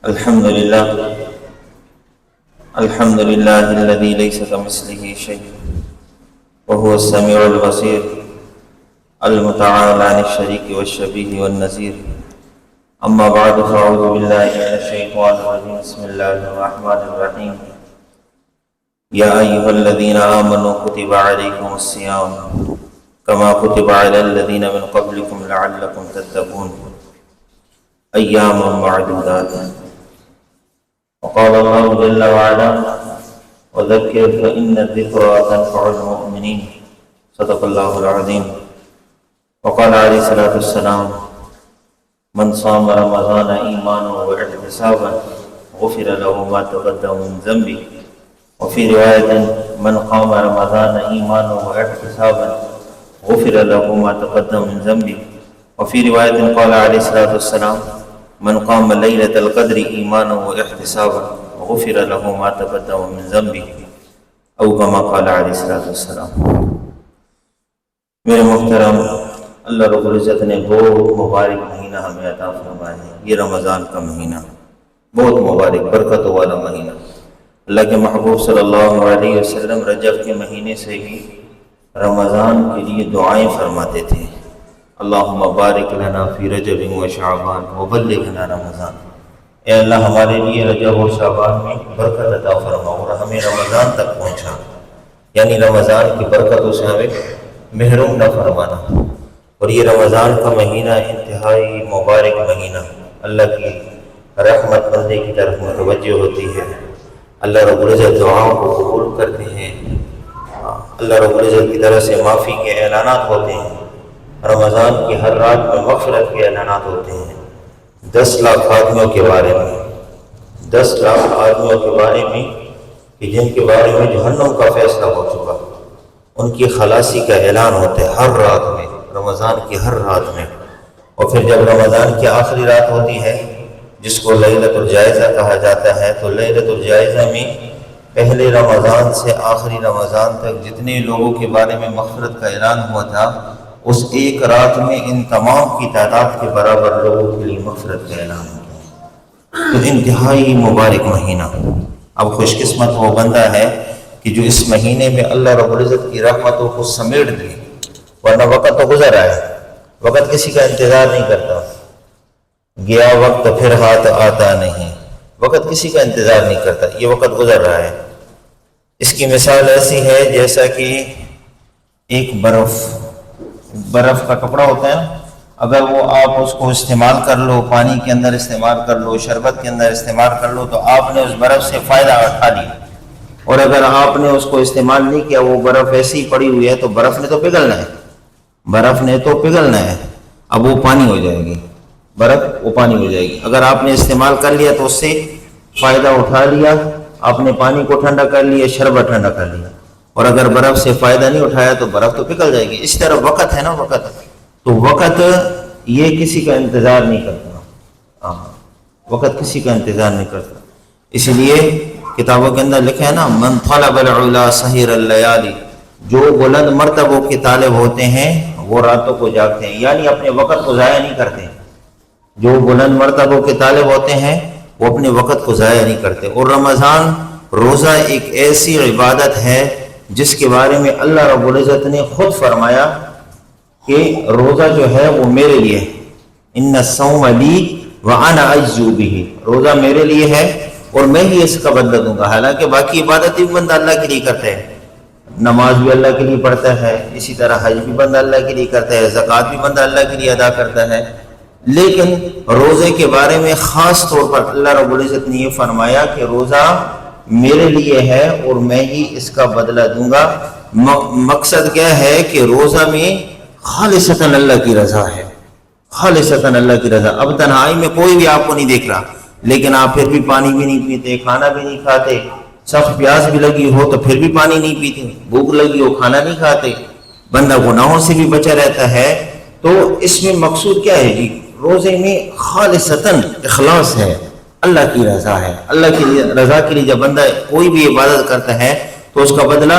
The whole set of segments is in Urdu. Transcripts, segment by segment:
الحمد لله الذي ليس كمثله شيء وهو السميع البصير المتعال عن الشريك والشبيه والنذير. أما بعد فأعوذ بالله من الشيطان الرجيم. بسم الله الرحمن الرحيم. يا أيها الذين آمنوا كتب عليكم الصيام كما كتب على الذين من قبلكم لعلكم تتقون أياما معدودات. وقال الله جل وعلا وذكر فإن الذكرى تنفع المؤمنين. صدق الله العظيم. وقال عليه الصلاة والسلام من صام رمضان إيمانا واحتسابا غفر له ما تقدم من ذنبه. وفي رواية من قام رمضان إيمانا واحتسابا غفر له ما تقدم من ذنبه. وفي رواية قال عليه الصلاة والسلام من قام ليلة القدر إيمانا واحتسابا غفر له ما تقدم من ذنبه او كما قال علیہ الصلوۃ والسلام. میرے محترم، اللہ رب العزت نے بہت مبارک مہینہ ہمیں عطا فرمایا ہے. یہ رمضان کا مہینہ بہت مبارک برکتوں والا مہینہ. اللہ کے محبوب صلی اللہ علیہ وسلم رجب کے مہینے سے ہی رمضان کے لیے دعائیں فرماتے تھے. اللہم بارک لنا فی رجب و شعبان وبلغنا رمضان. اے اللہ ہمارے لیے رجب اور شعبان میں برکت عطا فرما اور ہمیں رمضان تک پہنچا، یعنی رمضان کی برکتوں سے ہمیں محروم نہ فرمانا. اور یہ رمضان کا مہینہ انتہائی مبارک مہینہ، اللہ کی رحمت بندے کی طرف متوجہ ہوتی ہے. اللہ رب العزت دعاؤں کو قبول کرتے ہیں. اللہ رب العزت کی طرف سے معافی کے اعلانات ہوتے ہیں. رمضان کی ہر رات میں مغفرت کے اعلانات ہوتے ہیں. 10 لاکھ آدمیوں کے بارے میں 10 لاکھ آدمیوں کے بارے میں کہ جن کے بارے میں جہنم کا فیصلہ ہو چکا، ان کی خلاصی کا اعلان ہوتا ہے ہر رات میں، رمضان کی ہر رات میں. اور پھر جب رمضان کی آخری رات ہوتی ہے جس کو لیلۃ الجائزہ کہا جاتا ہے، تو لیلۃ الجائزہ میں پہلے رمضان سے آخری رمضان تک جتنے لوگوں کے بارے میں مغفرت کا اعلان ہوا تھا، اس ایک رات میں ان تمام کی تعداد کے برابر لوگوں کے لیے مغفرت کا اعلان ہوا. تو انتہائی مبارک مہینہ. اب خوش قسمت وہ بندہ ہے کہ جو اس مہینے میں اللہ رب العزت کی رحمتوں کو سمیٹ دے. ورنہ وقت تو گزر رہا ہے، وقت کسی کا انتظار نہیں کرتا. گیا وقت پھر ہاتھ آتا نہیں، وقت کسی کا انتظار نہیں کرتا. یہ وقت گزر رہا ہے. اس کی مثال ایسی ہے جیسا کہ ایک برف کا کپڑا ہوتا ہے نا، اگر وہ آپ اس کو استعمال کر لو، پانی کے اندر استعمال کر لو، شربت کے اندر استعمال کر لو، تو آپ نے اس برف سے فائدہ اٹھا لیا. اور اگر آپ نے اس کو استعمال نہیں کیا، وہ برف ایسی ہی پڑی ہوئی ہے، تو برف نے تو پگھلنا ہے، برف نے تو پگھلنا ہے. اب وہ پانی ہو جائے گی، برف وہ پانی ہو جائے گی. اگر آپ نے استعمال کر لیا تو اس سے فائدہ اٹھا لیا، آپ نے پانی کو ٹھنڈا کر لیا، شربت ٹھنڈا کر لیا. اور اگر برف سے فائدہ نہیں اٹھایا تو برف تو پگھل جائے گی. اس طرح وقت ہے نا، وقت تو وقت یہ کسی کا انتظار نہیں کرتا. وقت کسی کا انتظار نہیں کرتا. اس لیے کتابوں کے اندر لکھا ہے نا، من طلب العلا سحر اللیالی، جو بلند مرتبوں کے طالب ہوتے ہیں وہ راتوں کو جاگتے ہیں، یعنی اپنے وقت کو ضائع نہیں کرتے. جو بلند مرتبوں کے طالب ہوتے ہیں وہ اپنے وقت کو ضائع نہیں کرتے. اور رمضان روزہ ایک ایسی عبادت ہے جس کے بارے میں اللہ رب العزت نے خود فرمایا کہ روزہ جو ہے وہ میرے لیے، ان الصوم لی وانا اجزی بہ، روزہ میرے لیے ہے اور میں ہی اس کا بدلہ دوں گا. حالانکہ باقی عبادت بھی بندہ اللہ کے لیے کرتا ہے، نماز بھی اللہ کے لیے پڑھتا ہے، اسی طرح حج بھی بندہ اللہ کے لیے کرتا ہے، زکوٰۃ بھی بندہ اللہ کے لیے ادا کرتا ہے. لیکن روزے کے بارے میں خاص طور پر اللہ رب العزت نے یہ فرمایا کہ روزہ میرے لیے ہے اور میں ہی اس کا بدلہ دوں گا. مقصد کیا ہے کہ روزہ میں خالصتاً اللہ کی رضا ہے، خالصتاً اللہ کی رضا. اب تنہائی میں کوئی بھی آپ کو نہیں دیکھ رہا، لیکن آپ پھر بھی پانی بھی نہیں پیتے، کھانا بھی نہیں کھاتے، سخت پیاس بھی لگی ہو تو پھر بھی پانی نہیں پیتے، بھوک لگی ہو کھانا نہیں کھاتے، بندہ گناہوں سے بھی بچا رہتا ہے. تو اس میں مقصود کیا ہے جی؟ روزے میں خالصتاً اخلاص ہے، اللہ کی رضا ہے. اللہ کی رضا کے لیے جب بندہ کوئی بھی عبادت کرتا ہے تو اس کا بدلہ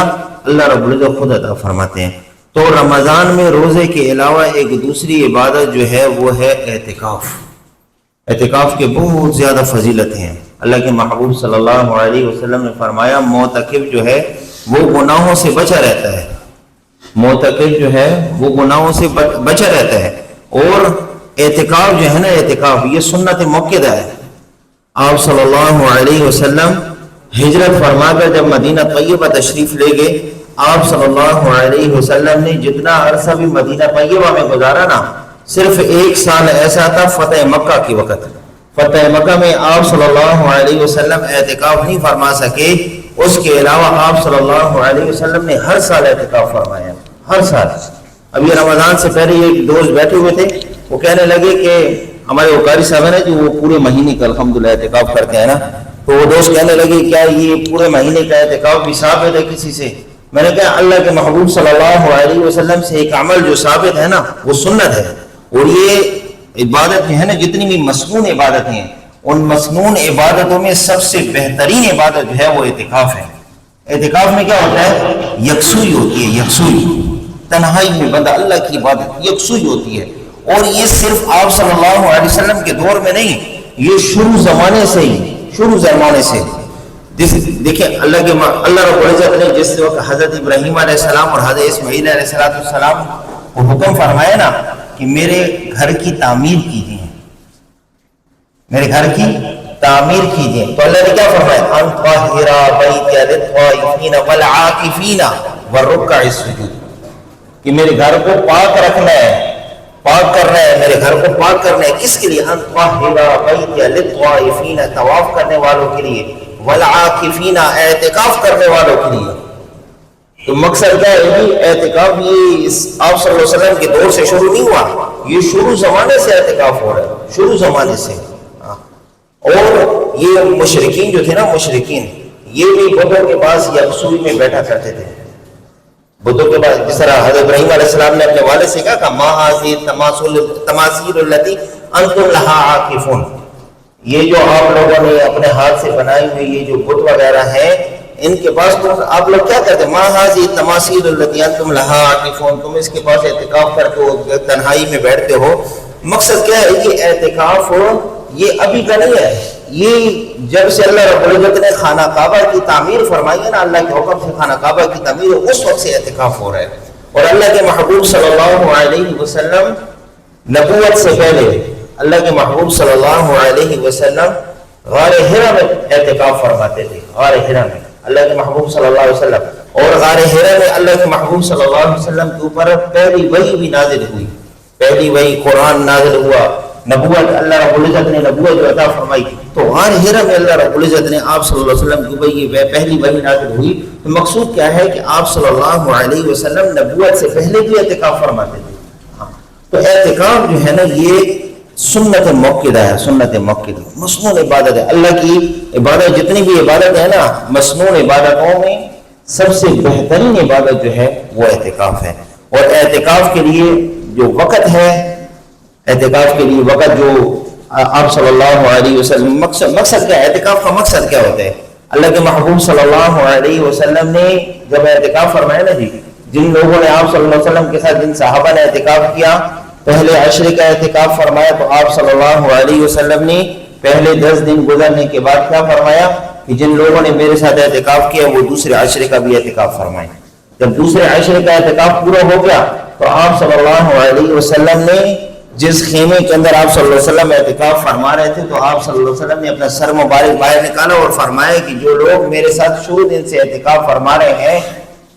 اللہ رب العزت خود عطا فرماتے ہیں. تو رمضان میں روزے کے علاوہ ایک دوسری عبادت جو ہے وہ ہے اعتکاف. اعتکاف کے بہت زیادہ فضیلتیں ہیں. اللہ کے محبوب صلی اللہ علیہ وسلم نے فرمایا معتکف جو ہے وہ گناہوں سے بچا رہتا ہے. معتکف جو ہے وہ گناہوں سے بچا رہتا ہے. اور اعتکاف جو ہے نا، اعتکاف یہ سنت مؤکدہ ہے. آپ صلی اللہ علیہ وسلم ہجرت فرما کر جب مدینہ طیبہ تشریف لے گئے، آپ صلی اللہ علیہ وسلم نے جتنا عرصہ بھی مدینہ طیبہ میں گزارا نا، صرف 1 سال ایسا تھا فتح مکہ کے وقت. فتح مکہ میں آپ صلی اللہ علیہ وسلم اعتکاف نہیں فرما سکے. اس کے علاوہ آپ صلی اللہ علیہ وسلم نے ہر سال اعتکاف فرمایا، ہر سال. ابھی رمضان سے پہلے ایک دوست بیٹھے ہوئے تھے، وہ کہنے لگے کہ ہمارے قاری صاحب ہیں جو وہ پورے مہینے کا الحمدللہ اعتکاف کرتے ہیں نا، تو وہ دوست کہنے لگے کیا یہ پورے مہینے کا اعتکاف بھی ثابت ہے کسی سے؟ میں نے کہا اللہ کے محبوب صلی اللہ علیہ وسلم سے ایک عمل جو ثابت ہے نا وہ سنت ہے. اور یہ عبادت جو ہے نا، جتنی بھی مسنون عبادتیں ہیں، ان مسنون عبادتوں میں سب سے بہترین عبادت جو ہے وہ اعتکاف ہے. اعتکاف میں کیا ہوتا ہے؟ یکسوئی ہوتی ہے، یکسوئی. تنہائی میں بندہ اللہ کی عبادت یکسوئی ہوتی ہے. اور یہ صرف آپ صلی اللہ علیہ وسلم کے دور میں نہیں، یہ شروع زمانے سے ہی، شروع زمانے سے. دیکھیں اللہ رب العزت نے جس وقت حضرت ابراہیم علیہ السلام اور حضرت اسماعیل علیہ السلام کو حکم فرمایا نا کہ میرے گھر کی تعمیر کیجیے، میرے گھر کی تعمیر کیجیے، تو اللہ نے کیا فرمایا؟ ان طاہر بیتی للطائفین والعاکفین والرکع السجود، کہ میرے گھر کو پاک رکھنا ہے، پاک کرنا ہے، میرے گھر کو پاک کرنا ہے. کس کے لیے؟ ان طاہر بیتی للطائفین، طواف کرنے والوں کے لیے، والعاکفین، اعتکاف کرنے والوں کے لیے. تو مقصد کیا ہے کہ اعتکاف یہ آپ صلی اللہ علیہ وسلم کے دور سے شروع نہیں ہوا، یہ شروع زمانے سے اعتکاف ہو رہا ہے، شروع زمانے سے. اور یہ مشرکین جو تھے نا، مشرکین یہ بھی بتوں کے پاس یکسوئی میں بیٹھا کرتے تھے. بتوں کے پاس جس طرح حضرت ابراہیم علیہ السلام نے اپنے والد سے کہا کہ ما ھذی التماثیل التی انتم لھا عاکفون، یہ جو آپ لوگوں نے اپنے ہاتھ سے بنائی ہوئی یہ جو بت وغیرہ ہیں، ان کے پاس تم آپ لوگ کیا کرتے ہیں؟ ما ھذی التماثیل التی انتم لھا عاکفون، تم اس کے پاس اعتکاف کرتے ہو، تنہائی میں بیٹھتے ہو. مقصد کیا ہے؟ یہ اعتکاف یہ ابھی کا نہیں ہے، یہ جب سے اللہ رب العزت نے خانہ کعبہ کی تعمیر فرمائی ہے نا، اللہ کے حکم سے خانہ کعبہ کی تعمیر، اس وقت سے اعتکاف ہو رہا ہے. اور اللہ کے محبوب صلی اللہ علیہ وسلم نبوت سے پہلے، اللہ کے محبوب صلی اللہ علیہ وسلم غار حرا میں اعتکاف فرماتے تھے. غار حرا میں اللہ کے محبوب صلی اللہ علیہ وسلم، اور غار حرا میں اللہ کے محبوب صلی اللہ علیہ وسلم کے اوپر پہلی وحی بھی نازل ہوئی، پہلی وحی قرآن نازل ہوا. نبوت اللہ رب العزت نے نبوت جو عطا فرمائی، تو غار حرا میں اللہ رب العزت نے آپ صلی اللہ علیہ وسلم کی پہلی وحی نازل ہوئی. تو مقصود کیا ہے کہ آپ صلی اللہ علیہ وسلم نبوت سے پہلے بھی اعتکاف فرماتے تھے. تو اعتکاف جو ہے نا یہ سنت مؤکدہ ہے، سنت مؤکدہ، مسنون عبادت ہے. اللہ کی عبادت جتنی بھی عبادت ہے نا، مسنون عبادتوں میں سب سے بہترین عبادت جو ہے وہ اعتکاف ہے. اور اعتکاف کے لیے جو وقت ہے، اعتکاف کے لیے وقت جو آپ صلی اللہ علیہ وسلم، مقصد کیا ہے؟ اعتکاف کا مقصد کیا ہوتا ہے؟ اللہ کے محبوب صلی اللہ علیہ وسلم نے جب اعتکاف فرمایا نا جی، جن لوگوں نے آپ صلی اللہ علیہ وسلم کے ساتھ، جن صحابہ نے اعتکاف کیا، پہلے عشرے کا اعتکاف فرمایا، تو آپ صلی اللہ علیہ وسلم نے پہلے 10 دن گزرنے کے بعد کیا فرمایا کہ جن لوگوں نے میرے ساتھ اعتکاف کیا وہ دوسرے عشرے کا بھی اعتکاف فرمائیں. جب دوسرے عشرے کا اعتکاف پورا ہو گیا تو آپ صلی اللہ علیہ وسلم نے جس خیمے کے اندر آپ صلی اللہ علیہ وسلم اعتکاف فرما رہے تھے، تو آپ صلی اللہ علیہ وسلم نے اپنا سر مبارک باہر نکالا اور فرمایا کہ جو لوگ میرے ساتھ شروع دن سے اعتکاف فرما رہے ہیں،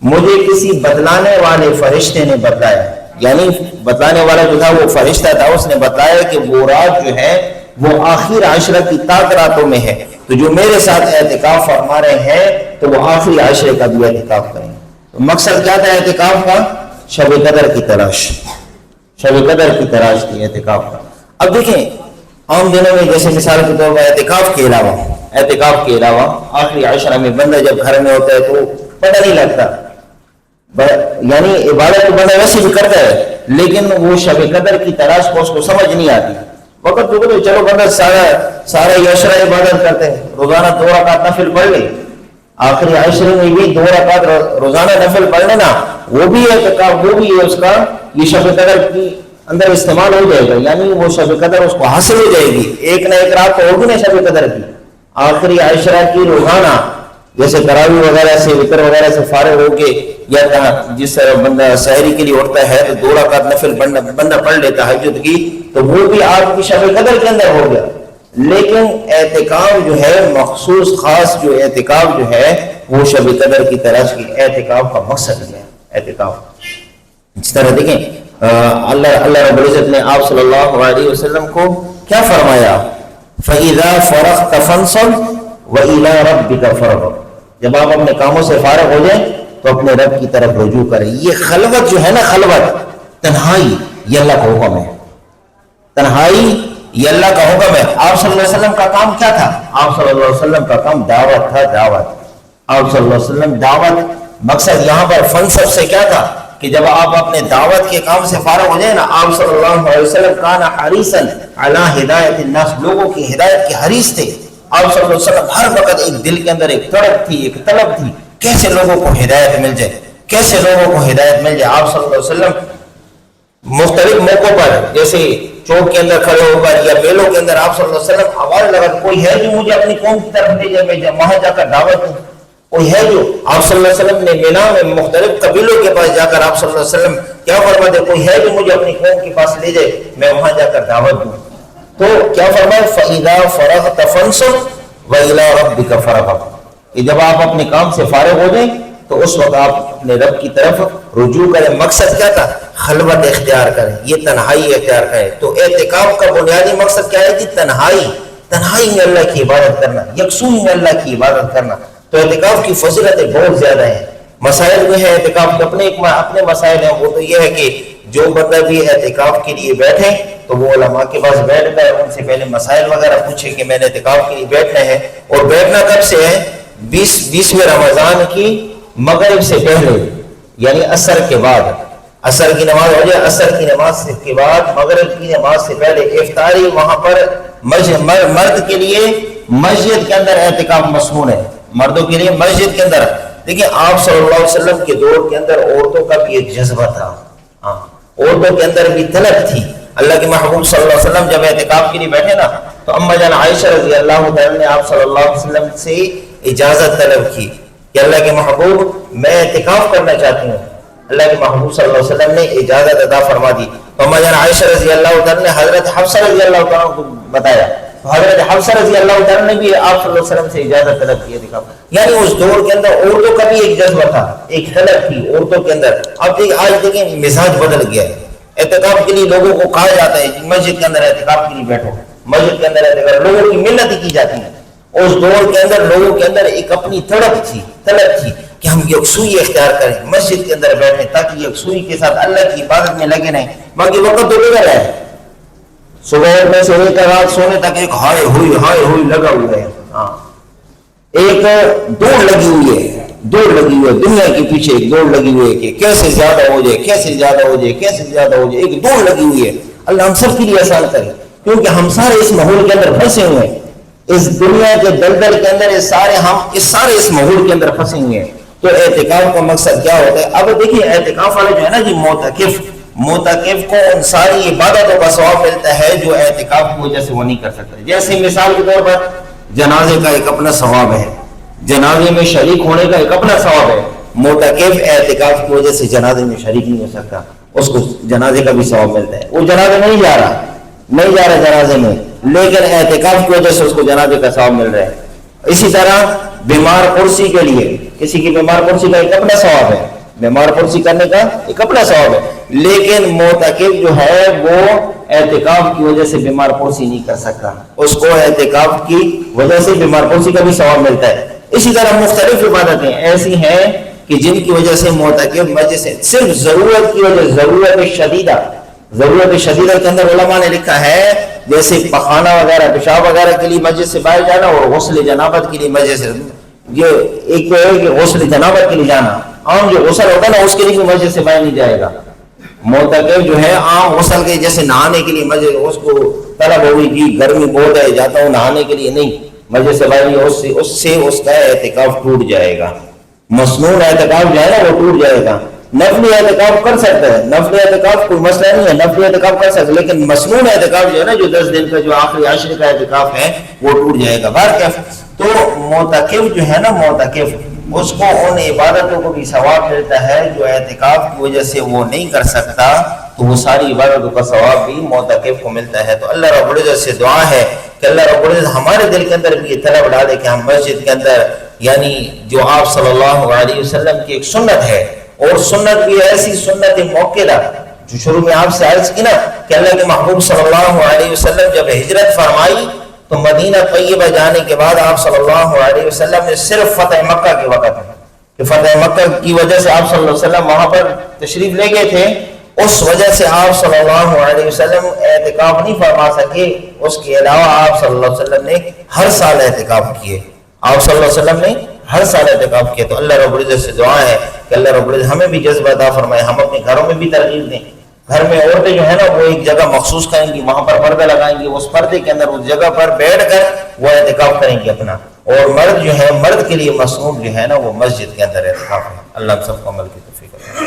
مجھے کسی بتلانے والے فرشتے نے بتلایا، یعنی بتلانے والا جو تھا وہ فرشتہ تھا، اس نے بتایا کہ وہ رات جو ہے وہ آخر عشرہ کی تاک راتوں میں ہے، تو جو میرے ساتھ اعتکاف فرما رہے ہیں تو وہ آخری عشرے کا بھی اعتکاف کریں. تو مقصد کیا تھا اعتکاف کا؟ شب قدر کی تلاش، شب قدر کی تلاش تھی اعتکاف کا. اب دیکھیں عام دنوں میں جیسے مثال کے طور پر اعتکاف کے علاوہ آخری عشرہ میں بندہ جب گھر میں ہوتا ہے تو پتہ نہیں لگتا، یعنی عبادت تو بندہ ویسے بھی کرتا ہے لیکن وہ شب قدر کی تلاش کو اس کو سمجھ نہیں آتی. وقت تو چلو بندہ سارا یہ عشرہ عبادت کرتے ہیں، روزانہ 2 رکعت نفل پڑھ لے، آخری عشرے میں بھی 2 رکعت روزانہ نفل پڑھ لینا، وہ بھی اعتکاف، وہ بھی ہے اس کا یہ شب قدر کی اندر استعمال ہو جائے گا، یعنی وہ شب قدر اس کو حاصل ہو جائے گی، ایک نہ ایک رات تو ہوگی نا شب قدر کی، آخری عشرہ کی روزانہ، جیسے تراویح وغیرہ سے وتر وغیرہ سے فارغ ہو کے، یا جس طرح بندہ سحری کے لیے اٹھتا ہے تو 2 رکعت نفل بندہ پڑھ لیتا ہے تہجد کی، تو وہ بھی آپ کی شب قدر کے اندر ہو گیا۔ لیکن اعتکاف جو ہے مخصوص خاص جو اعتکاف جو ہے وہ شب قدر کی تلاش کی اعتکاف کا مقصد ہے۔ اعتکاف اس طرح دیکھیں اللہ رب العزت نے آپ صلی اللہ علیہ وسلم کو کیا فرمایا، فَإِذَا فَرَغْتَ فَانْصَبْ وَإِلَىٰ رَبِّكَ فَارْغَب، جب آپ اپنے کاموں سے فارغ ہو جائیں تو اپنے رب کی طرف رجوع کریں۔ یہ خلوت جو ہے نا، خلوت تنہائی، یہ اللہ کا حکم ہے، تنہائی یہ اللہ کا حکم ہے۔ آپ صلی اللہ علیہ وسلم کا کام کیا تھا؟ آپ صلی اللہ علیہ وسلم کا کام دعوت تھا، دعوت۔ آپ صلی اللہ علیہ وسلم دعوت، مقصد یہاں پر فنصب سے کیا تھا کہ جب آپ اپنے دعوت کے کام سے فارغ ہو جائیں نا، آپ صلی اللہ علیہ وسلم کان حریصا علی ہدایت الناس، لوگوں کی ہدایت کے حریص تھے۔ آپ صلی اللہ علیہ وسلم ہر وقت ایک دل کے اندر ایک تڑپ تھی، ایک طلب تھی، کیسے لوگوں کو ہدایت مل جائے، کیسے لوگوں کو ہدایت مل جائے۔ آپ صلی اللہ علیہ وسلم مختلف موقعوں پر، جیسے چوک کے اندر کھڑے ہو کر یا میلوں کے اندر، آپ صلی اللہ علیہ وسلم آواز لگا، کوئی ہے جو مجھے اپنی قوم کی طرف لے جائے، میں وہاں جا کر دعوت دوں، کوئی ہے جو۔ آپ صلی اللہ علیہ وسلم نے مینا میں مختلف قبیلوں کے پاس جا کر آپ صلی اللہ علیہ وسلم کیا فرماتے، کوئی ہے جو مجھے اپنی قوم کے پاس لے جائے، میں وہاں جا کر دعوت دوں۔ تو کیا فرمایا، فَإِذَا فَرَغْتَ فَانْصَبْ وَإِلَىٰ رَبِّكَ فَارْغَب، کہ جب آپ اپنے کام سے فارغ ہو جائیں تو اس وقت آپ اپنے رب کی طرف رجوع کریں۔ مقصد کیا تھا؟ خلوت اختیار کریں، یہ تنہائی اختیار کریں۔ تو اعتکاف کا بنیادی مقصد کیا ہے کہ تنہائی، تنہائی میں اللہ کی عبادت کرنا، یکسوئی میں اللہ کی عبادت کرنا۔ تو اعتکاف کی فضیلتیں بہت زیادہ ہیں۔ مسائل جو ہیں اعتکاف کے اپنے مسائل ہیں، وہ تو یہ ہے کہ جو بندہ بھی اعتکاف کے لیے بیٹھے تو وہ علماء کے پاس بیٹھ کر ان سے پہلے مسائل وغیرہ پوچھے کہ میں نے اعتکاف کے لیے بیٹھنا ہے، اور بیٹھنا کب سے ہے؟ 20ویں رمضان کی مغرب سے پہلے، یعنی عصر کے بعد، عصر کی نماز ہو جائے، عصر کی نماز کے بعد مغرب کی نماز سے پہلے افطاری وہاں پر مرد کے لیے مسجد کے اندر اعتکاف مسنون ہے، مردوں کے لیے مسجد کے اندر۔ دیکھیں آپ صلی اللہ علیہ وسلم کے دور کے اندر عورتوں کا بھی ایک جذبہ تھا، عورتوں کے اندر بھی طلب تھی۔ اللہ کے محبوب صلی اللہ علیہ وسلم جب اعتکاف کے لیے بیٹھے نا تو اما جان عائشہ رضی اللہ تعالی نے آپ صلی اللہ علیہ وسلم سے اجازت طلب کی کہ اللہ کے محبوب میں اعتکاف کرنا چاہتی ہوں۔ اللہ کے محبوب صلی اللہ علیہ وسلم نے اجازت عطا فرما دی۔ تو اما جان عائشہ رضی اللہ تعالی نے حضرت حفصہ رضی اللہ تعالیٰ کو بتایا، تو حضرت حفصہ رضی اللہ تعالیٰ نے بھی آپ صلی اللہ علیہ وسلم سے اجازت طلب کی اعتکاف۔ یعنی اس دور کے اندر عورتوں کا بھی ایک جذبہ تھا، ایک طلب تھی عورتوں کے اندر۔ اب آج دیکھیں مزاج بدل گیا ہے، اعتکاف کے لیے لوگوں کو کہا جاتا ہے کہ مسجد کے اندر اعتکاف کے لیے بیٹھو، مسجد کے اندر اعتکاف، لوگوں کی منتیں کی جاتی ہیں۔ اس دور کے اندر لوگوں کے اندر ایک اپنی طلب تھی کہ ہم یکسوئی اختیار کریں، مسجد کے اندر بیٹھیں تاکہ یکسوئی کے ساتھ اللہ کی عبادت میں لگے رہیں۔ باقی وقت تو گزر رہا ہے، صبح اٹھنے سے لے کر رات سونے تک ایک ہائے ہوئی لگا ہوا ہے، ایک دوڑ لگی ہوئی ہے، دنیا کے پیچھے ایک دوڑ لگی ہوئی ہے کہ کیسے زیادہ ہو جائے، ایک دوڑ لگی ہوئی ہے۔ اللہ ہم سب کے لیے آسان کرے، کیونکہ ہم سارے اس ماحول کے اندر پھنسے ہوئے ہیں، اس دنیا کے دلدل کے اندر اس ماحول کے اندر پھنسے ہوئے ہیں۔ تو اعتکاف کا مقصد کیا ہوتا ہے؟ اب دیکھیے اعتکاف والے جو ہے نا جی، معتکف کو ان ساری عبادتوں کا ثواب ملتا ہے جو اعتکاف کی وجہ سے وہ نہیں کر سکتا۔ جیسے مثال کے طور پر جنازے کا ایک اپنا ثواب ہے، جنازے میں شریک ہونے کا ایک اپنا ثواب ہے۔ معتکف اعتکاف کی وجہ سے جنازے میں شریک نہیں ہو سکتا، اس کو جنازے کا بھی ثواب ملتا ہے۔ وہ جنازے نہیں جا رہا جنازے میں، لیکن اعتکاف کی وجہ سے اس کو جنازے کا ثواب مل رہا ہے۔ اسی طرح بیمار پرسی کے لیے، کسی کی بیمار پرسی کا ایک اپنا ثواب ہے، بیمار پرسی کرنے کا ایک اپنا ثواب ہے، لیکن معتکف جو ہے وہ اعتکاف کی وجہ سے بیمار پرسی نہیں کر سکتا، اس کو اعتکاف کی وجہ سے بیمار پرسی کا بھی ثواب ملتا ہے۔ اسی طرح مختلف عبادتیں ایسی ہیں کہ جن کی وجہ سے معتکف وجہ سے صرف ضرورت کی وجہ، ضرورت شدیدہ کے اندر علماء نے لکھا ہے جیسے پخانہ وغیرہ، پیشاب وغیرہ کے لیے مسجد سے باہر جانا، اور غسل جنابت کے لیے مسجد سے، یہ ایک تو ہے کہ غسل جنابت کے لیے جانا، عام جو غسل ہوتا ہے نا اس کے لیے بھی مسجد سے باہر نہیں جائے گا۔ معتکف جو ہے عام غسل کے جیسے نہانے کے لیے مسجد، اس کو طلب ہوئی کہ گرمی بہت ہے جاتا ہوں نہانے کے لیے، نہیں، مسجد سے باہر نہیں، اس سے اس کا اعتکاف ٹوٹ جائے گا، مسنون اعتکاف جو ہے نا وہ ٹوٹ جائے گا۔ نفلی اعتکاف کر سکتا ہے، نفلی اعتکاف کوئی مسئلہ نہیں ہے، نفلی اعتکاف کر سکتا ہے، لیکن مسنون اعتکاف جو ہے نا، جو 10 دن کا جو آخری عشر کا اعتکاف ہے وہ ٹوٹ جائے گا۔ بہرکیف تو معتکف جو ہے نا، معتکف اس کو ان عبادتوں کو بھی ثواب ملتا ہے جو اعتکاف کی وجہ سے وہ نہیں کر سکتا، تو وہ ساری عبادتوں کا ثواب بھی معتکف کو ملتا ہے۔ تو اللہ رب العزت سے دعا ہے کہ اللہ رب العزت ہمارے دل کے اندر بھی یہ طلب ڈالے کہ ہم مسجد کے اندر، یعنی جو آپ صلی اللہ علیہ وسلم کی ایک سنت ہے، اور سنت بھی ایسی سنت موقعہ جو شروع میں آپ سے عرض کی نا کہ اللہ کے محبوب صلی اللہ علیہ وسلم جب ہجرت فرمائی تو مدینہ طیبہ جانے کے بعد آپ صلی اللہ علیہ وسلم نے صرف فتح مکہ کے وقت کہ فتح مکہ کی وجہ سے آپ صلی اللہ علیہ وسلم وہاں پر تشریف لے گئے تھے، اس وجہ سے آپ صلی اللہ علیہ وسلم اعتکاف نہیں فرما سکے۔ اس کے علاوہ آپ صلی اللہ علیہ وسلم نے ہر سال اعتکاف کیے، آپ صلی اللہ علیہ وسلم نے ہر سال اعتکاف کیا۔ تو اللہ رب العزت سے دعا ہے کہ اللہ رب العزت ہمیں بھی جذبہ عطا فرمائے، ہم اپنے گھروں میں بھی ترغیب دیں۔ گھر میں عورتیں جو ہے نا وہ ایک جگہ مخصوص کریں گی، وہاں پر پردہ لگائیں گی، اس پردے کے اندر اس جگہ پر بیٹھ کر وہ اعتکاف کریں گی اپنا۔ اور مرد جو ہے، مرد کے لیے مسنون جو ہے نا وہ مسجد کے اندر اعتکاف ہے۔ اللہ ہم سب کو عمل کی توفیق عطا فرمائے۔